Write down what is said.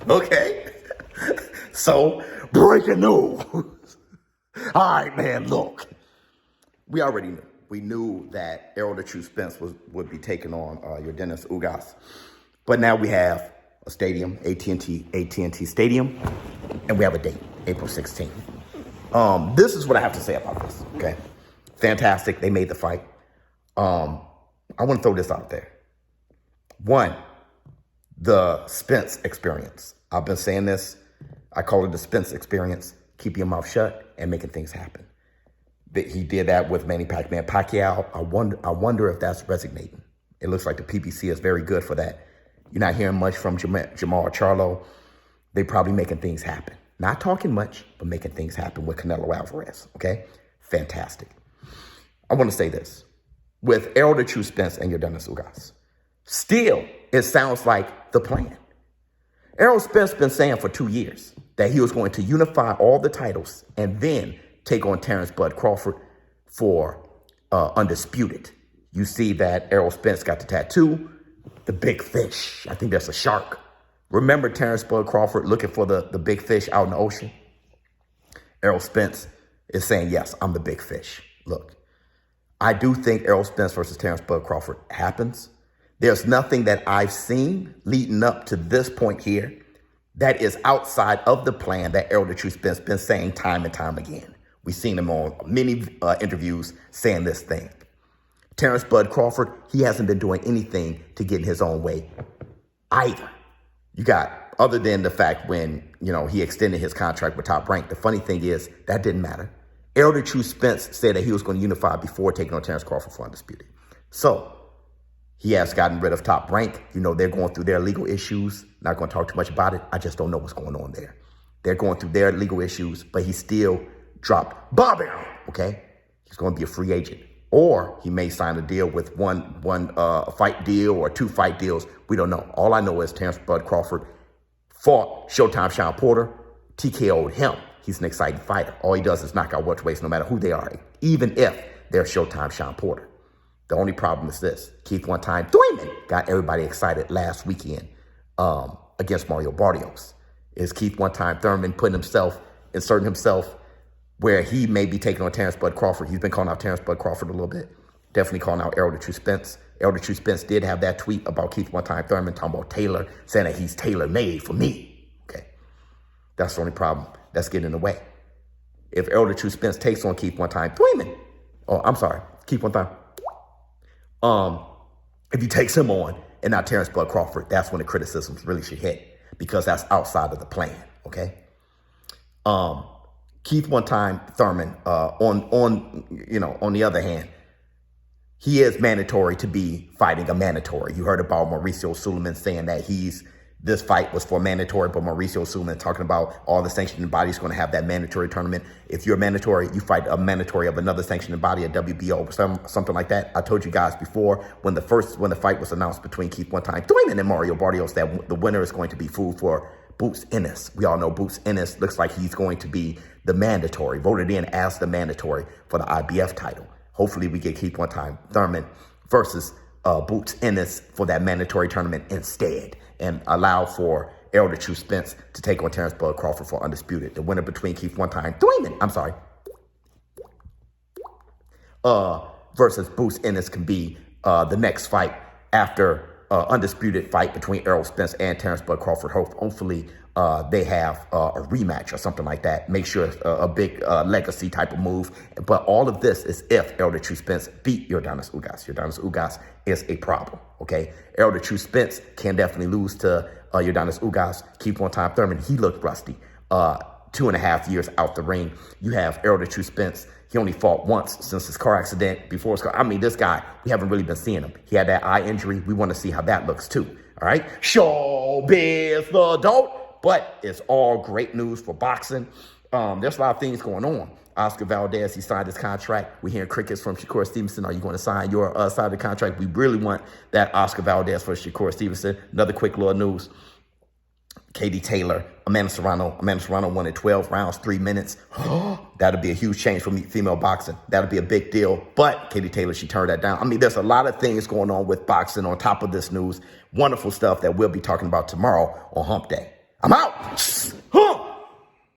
Okay? So, breaking news. All right, man, look. We already knew. We knew that Errol the True Spence would be taking on your Dennis Ugas. But now we have a stadium, AT&T Stadium, and we have a date, April 16th. This is what I have to say about this, okay? Fantastic. They made the fight. I want to throw this out there. One, the Spence experience. I've been saying this. I call it the Spence experience. Keeping your mouth shut and making things happen. He did that with Manny Pacquiao. I wonder if that's resonating. It looks like the PBC is very good for that. You're not hearing much from Jamal Charlo. They probably making things happen. Not talking much, but making things happen with Canelo Alvarez, okay? Fantastic. I want to say this. With Errol the True Spence and your Dennis Ugas, still, it sounds like the plan. Errol Spence been saying for 2 years that he was going to unify all the titles and then take on Terrence Bud Crawford for Undisputed. You see that Errol Spence got the tattoo, the big fish. I think that's a shark. Remember Terrence Bud Crawford looking for the big fish out in the ocean? Errol Spence is saying, yes, I'm the big fish. Look, I do think Errol Spence versus Terrence Bud Crawford happens. There's nothing that I've seen leading up to this point here that is outside of the plan that Errol the True Spence been saying time and time again. We've seen him on many interviews saying this thing. Terrence Bud Crawford, he hasn't been doing anything to get in his own way either. You got, other than the fact when, he extended his contract with Top Rank, the funny thing is that didn't matter. Errol the True Spence said that he was going to unify before taking on Terrence Crawford for Undisputed. So he has gotten rid of Top Rank. They're going through their legal issues. Not going to talk too much about it. I just don't know what's going on there. They're going through their legal issues, but he still dropped Bobby, okay? He's going to be a free agent. Or he may sign a deal with one fight deal or 2 fight deals. We don't know. All I know is Terrence Bud Crawford fought Showtime Sean Porter, TKO'd him. He's an exciting fighter. All he does is knock out welterweights no matter who they are, even if they're Showtime Sean Porter. The only problem is this. Keith One Time Thurman got everybody excited last weekend against Mario Barrios. Is Keith One Time Thurman inserting himself where he may be taking on Terrence Bud Crawford? He's been calling out Terrence Bud Crawford a little bit. Definitely calling out Errol the True Spence. Errol the True Spence did have that tweet about Keith One Time Thurman talking about Taylor, saying that he's tailor-made for me. Okay. That's the only problem that's getting in the way. If Errol the True Spence takes on Keith One Time Thurman, Keith One Time. If he takes him on and not Terrence Bud Crawford, that's when the criticisms really should hit, because that's outside of the plan, okay? Keith One Time Thurman, on the other hand, he is mandatory to be fighting a mandatory. You heard about Mauricio Suleiman saying that this fight was for mandatory, but Mauricio Suleiman talking about all the sanctioning bodies going to have that mandatory tournament. If you're a mandatory, you fight a mandatory of another sanctioning body, a WBO, something like that. I told you guys before when the fight was announced between Keith One Time Thurman and Mario Barrios that the winner is going to be food for Boots Ennis. We all know Boots Ennis looks like he's going to be the mandatory, voted in as the mandatory for the IBF title. Hopefully we get Keith One Time Thurman versus Boots Ennis for that mandatory tournament instead, and allow for Errol the True Spence to take on Terrence Bud Crawford for Undisputed. The winner between Keith One Time Thurman, versus Boots Ennis can be the next fight after Undisputed fight between Errol Spence and Terrence Bud Crawford. Hopefully they have a rematch or something like that. Make sure it's a big legacy type of move. But all of this is if Errol the True Spence beat Yordenis Ugas. Yordenis Ugas is a problem, okay? Errol the True Spence can definitely lose to Yordenis Ugas. Keith One Time Thurman, he looked rusty. 2.5 years out the ring. You have Errol the True Spence. He only fought once since his car accident. This guy, we haven't really been seeing him. He had that eye injury. We want to see how that looks too. All right? Showbiz the dope. But it's all great news for boxing. There's a lot of things going on. Oscar Valdez, he signed his contract. We're hearing crickets from Shakur Stevenson. Are you going to sign your side of the contract? We really want that Oscar Valdez for Shakur Stevenson. Another quick little news. Katie Taylor, Amanda Serrano. Amanda Serrano won in 12 rounds, 3 minutes. That'll be a huge change for female boxing. That'll be a big deal. But Katie Taylor, she turned that down. There's a lot of things going on with boxing on top of this news. Wonderful stuff that we'll be talking about tomorrow on Hump Day. I'm out.